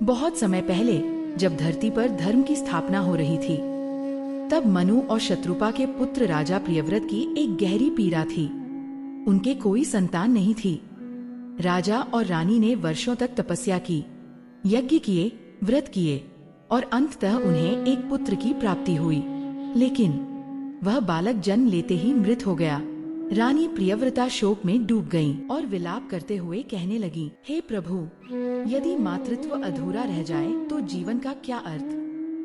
बहुत समय पहले जब धरती पर धर्म की स्थापना हो रही थी, तब मनु और शत्रुपा के पुत्र राजा प्रियव्रत की एक गहरी पीड़ा थी। उनके कोई संतान नहीं थी। राजा और रानी ने वर्षों तक तपस्या की, यज्ञ किए, व्रत किए और अंततः उन्हें एक पुत्र की प्राप्ति हुई। लेकिन वह बालक जन्म लेते ही मृत हो गया। रानी प्रियव्रता शोक में डूब गईं और विलाप करते हुए कहने लगी, हे प्रभु, यदि मातृत्व अधूरा रह जाए तो जीवन का क्या अर्थ।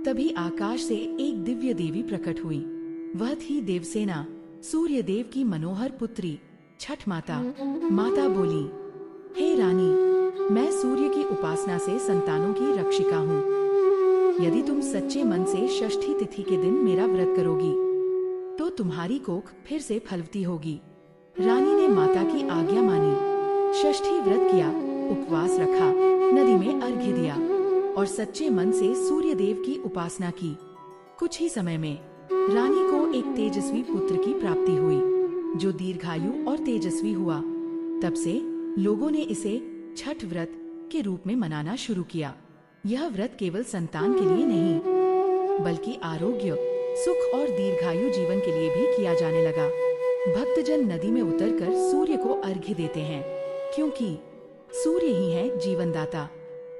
तभी आकाश से एक दिव्य देवी प्रकट हुई। वह थी देवसेना, सूर्य देव की मनोहर पुत्री छठ माता। माता बोली, हे रानी, मैं सूर्य की उपासना से संतानों की रक्षिका हूँ। यदि तुम सच्चे मन से षष्ठी तिथि के दिन मेरा व्रत करोगी तो तुम्हारी कोख फिर से फलवती होगी। रानी ने माता की आज्ञा मानी, षष्ठी व्रत किया, उपवास रखा, नदी में अर्घ्य दिया और सच्चे मन से सूर्य देव की उपासना की। कुछ ही समय में रानी को एक तेजस्वी पुत्र की प्राप्ति हुई, जो दीर्घायु और तेजस्वी हुआ। तब से लोगों ने इसे छठ व्रत के रूप में मनाना शुरू किया। यह व्रत केवल संतान के लिए नहीं, बल्कि आरोग्य, सुख और दीर्घायु जीवन के लिए भी किया जाने लगा। भक्तजन नदी में उतरकर सूर्य को अर्घ्य देते हैं, क्योंकि सूर्य ही है जीवनदाता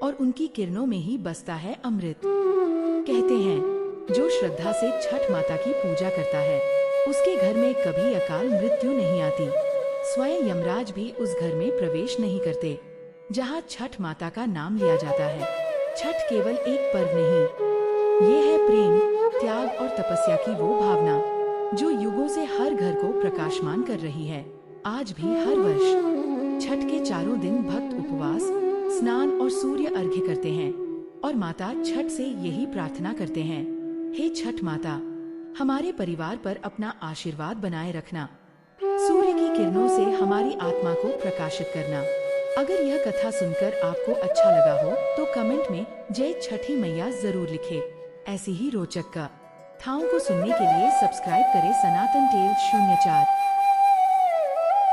और उनकी किरणों में ही बसता है अमृत। कहते हैं, जो श्रद्धा से छठ माता की पूजा करता है, उसके घर में कभी अकाल मृत्यु नहीं आती। स्वयं यमराज भी उस घर में प्रवेश नहीं करते जहाँ छठ माता का नाम लिया जाता है। छठ केवल एक पर्व नहीं, ये है प्रेम, त्याग और तपस्या की वो भावना जो युगों से हर घर को प्रकाशमान कर रही है। आज भी हर वर्ष छठ के चारों दिन भक्त उपवास, स्नान और सूर्य अर्घ्य करते हैं और माता छठ से यही प्रार्थना करते हैं, हे छठ माता, हमारे परिवार पर अपना आशीर्वाद बनाए रखना, सूर्य की किरणों से हमारी आत्मा को प्रकाशित करना। अगर यह कथा सुनकर आपको अच्छा लगा हो तो कमेंट में जय छठी मैया जरूर लिखें। ऐसी ही रोचक कथाओं को सुनने के लिए सब्सक्राइब करें सनातन टेल्स 04।